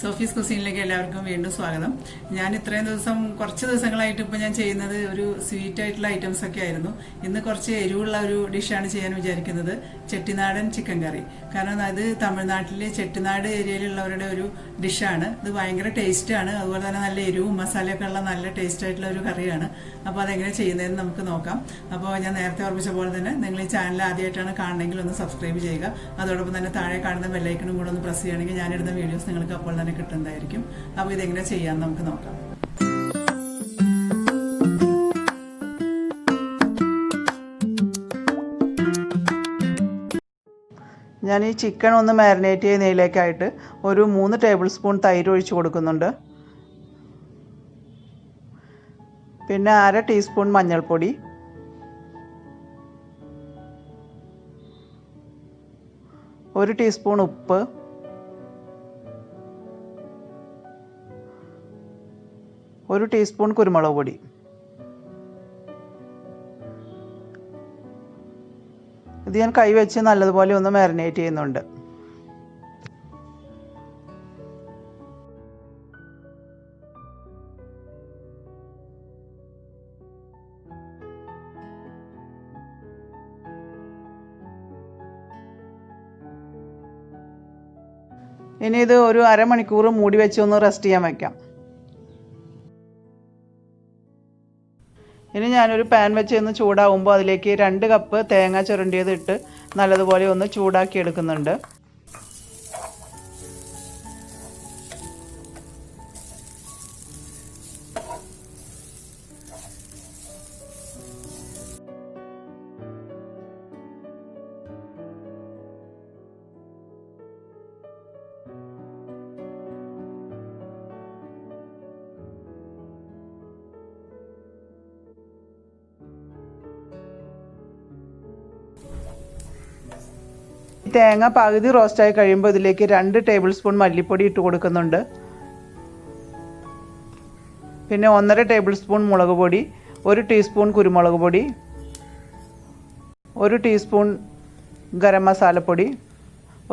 Sophie's കുസീനിലേക്ക് എല്ലാവർക്കും വീണ്ടും സ്വാഗതം. ഞാൻ ഇത്രയും കുറച്ച് ദിവസങ്ങളായിട്ട് ഇപ്പോൾ ഞാൻ ചെയ്യുന്നത് ഒരു സ്വീറ്റ് ആയിട്ടുള്ള ഐറ്റംസ് ഒക്കെ ആയിരുന്നു. ഇന്ന് കുറച്ച് എരിവുള്ള ഒരു ഡിഷാണ് ചെയ്യാൻ വിചാരിക്കുന്നത്, ചെട്ടിനാടൻ ചിക്കൻ കറി. കാരണം അത് തമിഴ്നാട്ടിലെ ചെട്ടിനാട് ഏരിയയിലുള്ളവരുടെ ഒരു ഡിഷാണ്. ഇത് ഭയങ്കര ടേസ്റ്റാണ്, അതുപോലെ തന്നെ നല്ല എരിവും മസാലയൊക്കെ ഉള്ള നല്ല ടേസ്റ്റ് ആയിട്ടുള്ള ഒരു കറിയാണ്. അപ്പോൾ അതെങ്ങനെ ചെയ്യുന്നതെന്ന് നമുക്ക് നോക്കാം. അപ്പോൾ ഞാൻ നേരത്തെ ഓർമ്മിച്ച പോലെ തന്നെ നിങ്ങൾ ഈ ചാനൽ ആദ്യമായിട്ടാണ് കാണണമെങ്കിൽ ഒന്ന് സബ്സ്ക്രൈബ് ചെയ്യുക. അതോടൊപ്പം തന്നെ താഴെ കാണുന്ന ബെല്ലൈക്കണും കൂടെ ഒന്ന് പ്രസ് ചെയ്യുകയാണെങ്കിൽ ഞാനിടുന്ന വീഡിയോസ് നിങ്ങൾക്ക് അപ്പോൾ തന്നെ കിട്ടുന്നതായിരിക്കും. അപ്പോൾ ഇതെങ്ങനെ ചെയ്യാമെന്ന് നമുക്ക് നോക്കാം. ഞാൻ ഈ ചിക്കൻ ഒന്ന് മാരിനേറ്റ് ചെയ്യുന്നതിലേക്കായിട്ട് ഒരു 3 ടേബിൾ സ്പൂൺ തൈര് ഒഴിച്ച് കൊടുക്കുന്നുണ്ട്. പിന്നെ 1/2 ടീസ്പൂൺ മഞ്ഞൾപ്പൊടി, 1 ടീസ്പൂൺ ഉപ്പ്, 1 ടീസ്പൂൺ കുരുമുളക് പൊടി. ഇത് ഞാൻ കൈവച്ച് നല്ലതുപോലെ ഒന്ന് മാരിനേറ്റ് ചെയ്യുന്നുണ്ട്. ഇനി ഇത് ഒരു അരമണിക്കൂർ മൂടി വെച്ച് ഒന്ന് റെസ്റ്റ് ചെയ്യാൻ വയ്ക്കാം. ഇനി ഞാനൊരു പാൻ വെച്ച് ഒന്ന് ചൂടാവുമ്പോൾ അതിലേക്ക് 2 കപ്പ് തേങ്ങ ചുരണ്ടിയത് ഇട്ട് നല്ലതുപോലെ ഒന്ന് ചൂടാക്കി എടുക്കുന്നുണ്ട്. തേങ്ങ പകുതി റോസ്റ്റായി കഴിയുമ്പോൾ ഇതിലേക്ക് 2 ടേബിൾ സ്പൂൺ മല്ലിപ്പൊടി ഇട്ട് കൊടുക്കുന്നുണ്ട്. പിന്നെ 1.5 ടേബിൾ സ്പൂൺ മുളക് പൊടി, 1 ടീസ്പൂൺ കുരുമുളക് പൊടി, 1 ടീസ്പൂൺ ഗരം മസാലപ്പൊടി,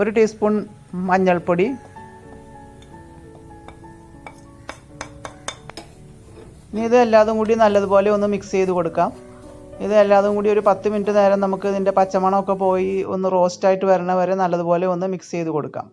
1 ടീസ്പൂൺ മഞ്ഞൾപ്പൊടി, ഇനി ഇത് എല്ലാതും കൂടി നല്ലതുപോലെ ഒന്ന് മിക്സ് ചെയ്ത് കൊടുക്കാം. ഇത് എല്ലാതും കൂടി ഒരു 10 മിനിറ്റ് നേരം നമുക്ക് ഇതിൻ്റെ പച്ചമണമൊക്കെ പോയി ഒന്ന് റോസ്റ്റായിട്ട് വരണ വരെ നല്ലതുപോലെ ഒന്ന് മിക്സ് ചെയ്ത് കൊടുക്കാം.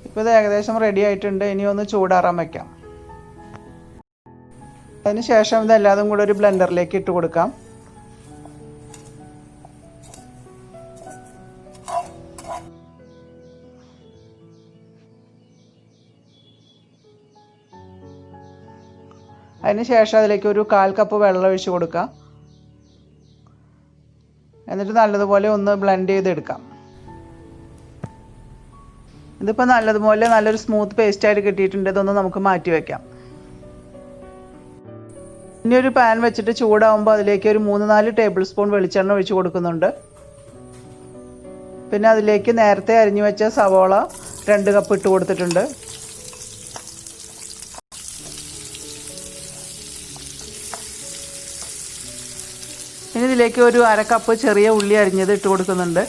ഇപ്പോൾ ഇത് ഏകദേശം റെഡി ആയിട്ടുണ്ട്. ഇനി ഒന്ന് ചൂടാറാൻ വയ്ക്കാം. അതിന് ശേഷം ഇതെല്ലാതും കൂടെ ഒരു ബ്ലെൻഡറിലേക്ക് ഇട്ട് കൊടുക്കാം. അതിന് ശേഷം അതിലേക്ക് ഒരു 1/4 കപ്പ് വെള്ളം ഒഴിച്ച് കൊടുക്കാം. എന്നിട്ട് നല്ലതുപോലെ ഒന്ന് ബ്ലെൻഡ് ചെയ്തെടുക്കാം. ഇതിപ്പോൾ നല്ലതുപോലെ നല്ലൊരു സ്മൂത്ത് പേസ്റ്റായിട്ട് കിട്ടിയിട്ടുണ്ട്. ഇതൊന്ന് നമുക്ക് മാറ്റി വയ്ക്കാം. ഇനി ഒരു പാൻ വെച്ചിട്ട് ചൂടാവുമ്പോൾ അതിലേക്ക് ഒരു 3-4 ടേബിൾ സ്പൂൺ വെളിച്ചെണ്ണ ഒഴിച്ച് കൊടുക്കുന്നുണ്ട്. പിന്നെ അതിലേക്ക് നേരത്തെ അരിഞ്ഞു വെച്ച സവോള 2 കപ്പ് ഇട്ട് കൊടുത്തിട്ടുണ്ട്. ഇനി ഇതിലേക്ക് ഒരു 1/2 കപ്പ് ചെറിയ ഉള്ളി അരിഞ്ഞത് ഇട്ട് കൊടുക്കുന്നുണ്ട്.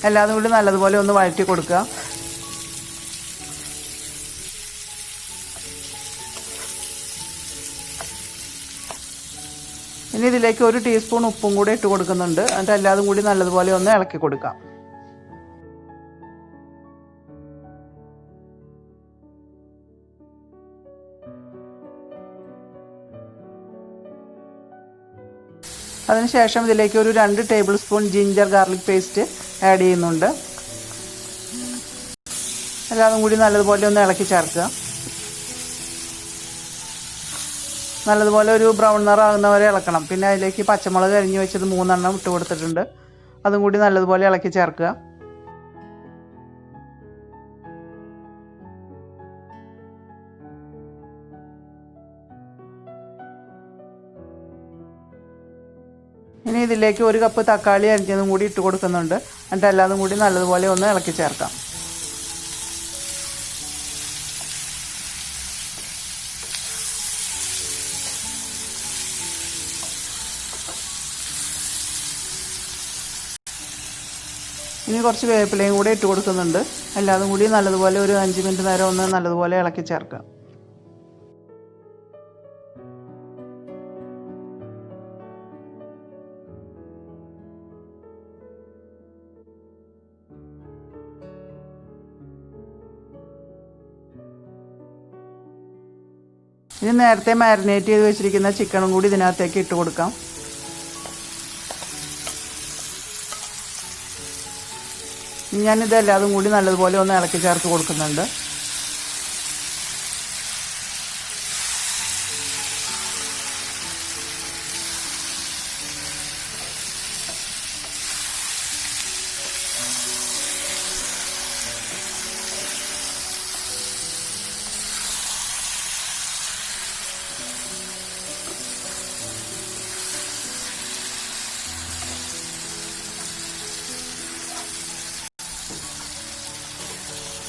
എല്ലാതും കൂടി നല്ലതുപോലെ ഒന്ന് വഴറ്റി കൊടുക്കുക. ഇനി ഇതിലേക്ക് 1 ടീസ്പൂൺ ഉപ്പും കൂടി ഇട്ട് കൊടുക്കുന്നുണ്ട്. എന്നിട്ട് എല്ലാതും കൂടി നല്ലതുപോലെ ഒന്ന് ഇളക്കി കൊടുക്കാം. അതിനുശേഷം ഇതിലേക്ക് ഒരു 2 table spoon ginger garlic paste add ചെയ്യുന്നുണ്ട്. എല്ലാതും കൂടി നല്ലതുപോലെ ഒന്ന് ഇളക്കി ചേർക്കുക. നല്ലതുപോലെ ഒരു ബ്രൗൺ നിറമാകുന്നവരെ ഇളക്കണം. പിന്നെ അതിലേക്ക് പച്ചമുളക് അരിഞ്ഞു വെച്ചത് 3 എണ്ണം ഇട്ട് കൊടുത്തിട്ടുണ്ട്. അതും കൂടി നല്ലതുപോലെ ഇളക്കി ചേർക്കുക. ഇനി ഇതിലേക്ക് 1 കപ്പ് തക്കാളി അരിഞ്ഞതും കൂടി ഇട്ട് കൊടുക്കുന്നുണ്ട്. എന്നിട്ട് എല്ലാതും കൂടി നല്ലതുപോലെ ഒന്ന് ഇളക്കി ചേർക്കാം. ഇനി കുറച്ച് വേപ്പിലയും കൂടെ ഇട്ട് കൊടുക്കുന്നുണ്ട്. എല്ലാതും കൂടി നല്ലതുപോലെ ഒരു 5 മിനിറ്റ് നേരം ഒന്ന് നല്ലതുപോലെ ഇളക്കി ചേർക്കാം. ഇനി നേരത്തെ മാരിനേറ്റ് ചെയ്ത് വെച്ചിരിക്കുന്ന ചിക്കനും കൂടി ഇതിനകത്തേക്ക് ഇട്ട് കൊടുക്കാം. ഞാനിത് എല്ലാതും കൂടി നല്ലതുപോലെ ഒന്ന് ഇളക്കി ചേർത്ത് കൊടുക്കുന്നുണ്ട്.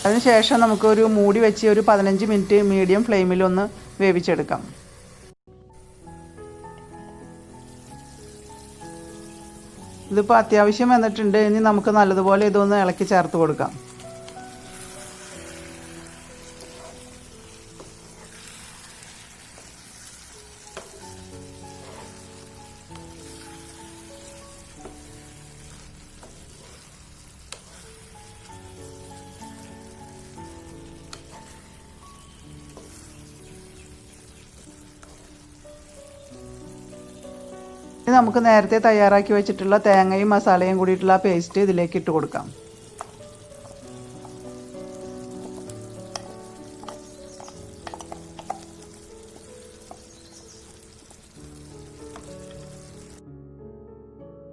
അതിനുശേഷം നമുക്കൊരു മൂടി വെച്ച് ഒരു 15 മിനിറ്റ് മീഡിയം ഫ്ലെയിമിലൊന്ന് വേവിച്ചെടുക്കാം. ഇതിപ്പോൾ അത്യാവശ്യം വന്നിട്ടുണ്ട്. ഇനി നമുക്ക് നല്ലതുപോലെ ഇതൊന്ന് ഇളക്കി ചേർത്ത് കൊടുക്കാം. ഇനി നമുക്ക് നേരത്തെ തയ്യാറാക്കി വെച്ചിട്ടുള്ള തേങ്ങയും മസാലയും കൂടിയിട്ടുള്ള പേസ്റ്റ് ഇതിലേക്ക് ഇട്ട് കൊടുക്കാം.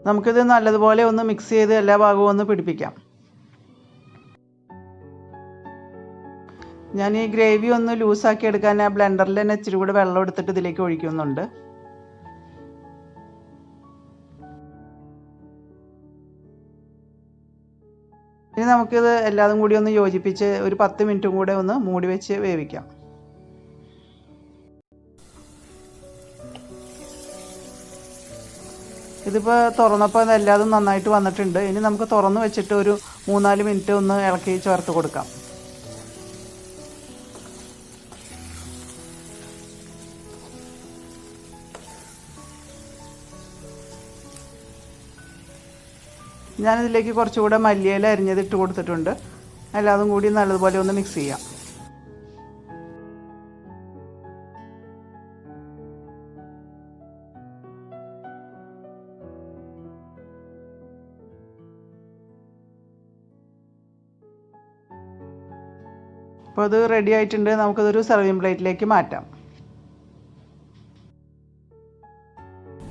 നമുക്കിത് നല്ലതുപോലെ ഒന്ന് മിക്സ് ചെയ്ത് എല്ലാ ഭാഗവും ഒന്ന് പിടിപ്പിക്കാം. ഞാൻ ഈ ഗ്രേവി ഒന്ന് ലൂസാക്കി എടുക്കാൻ ബ്ലെൻഡറിൽ തന്നെ ഇച്ചിരി കൂടെ വെള്ളം എടുത്തിട്ട് ഇതിലേക്ക് ഒഴിക്കുന്നുണ്ട്. ഇനി നമുക്കിത് എല്ലാതും കൂടി ഒന്ന് യോജിപ്പിച്ച് ഒരു 10 മിനിറ്റും കൂടെ ഒന്ന് മൂടി വെച്ച് വേവിക്കാം. ഇതിപ്പോൾ തുറന്നപ്പോൾ എല്ലാതും നന്നായിട്ട് വന്നിട്ടുണ്ട്. ഇനി നമുക്ക് തുറന്ന് വെച്ചിട്ട് ഒരു 3-4 മിനിറ്റ് ഒന്ന് ഇളക്കി ചേർത്ത് കൊടുക്കാം. ഞാനിതിലേക്ക് കുറച്ചുകൂടെ മല്ലിയില അരിഞ്ഞത് ഇട്ട് കൊടുത്തിട്ടുണ്ട്. എല്ലാതും കൂടി നല്ലതുപോലെ ഒന്ന് മിക്സ് ചെയ്യാം. അപ്പോൾ അത് റെഡി ആയിട്ടുണ്ട്. നമുക്കതൊരു സർവിങ് പ്ലേറ്റിലേക്ക് മാറ്റാം.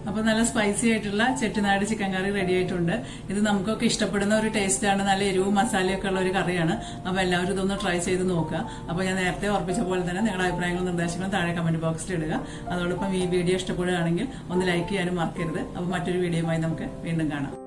അപ്പോൾ നല്ല സ്പൈസി ആയിട്ടുള്ള ചെട്ടിനാട് ചിക്കൻ കറി റെഡി ആയിട്ടുണ്ട്. ഇത് നമുക്കൊക്കെ ഇഷ്ടപ്പെടുന്ന ഒരു ടേസ്റ്റാണ്. നല്ല എരിവും മസാലയൊക്കെ ഉള്ള ഒരു കറിയാണ്. അപ്പോൾ എല്ലാവരും ഇതൊന്ന് ട്രൈ ചെയ്ത് നോക്കുക. അപ്പോൾ ഞാൻ നേരത്തെ ഓർപ്പിച്ച പോലെ തന്നെ നിങ്ങളുടെ അഭിപ്രായങ്ങളും നിർദ്ദേശങ്ങളും താഴെ കമന്റ് ബോക്സിൽ ഇടുക. അതോടൊപ്പം ഈ വീഡിയോ ഇഷ്ടപ്പെടുകയാണെങ്കിൽ ഒന്ന് ലൈക്ക് ചെയ്യാനും മറക്കരുത്. അപ്പോൾ മറ്റൊരു വീഡിയോയുമായി നമുക്ക് വീണ്ടും കാണാം.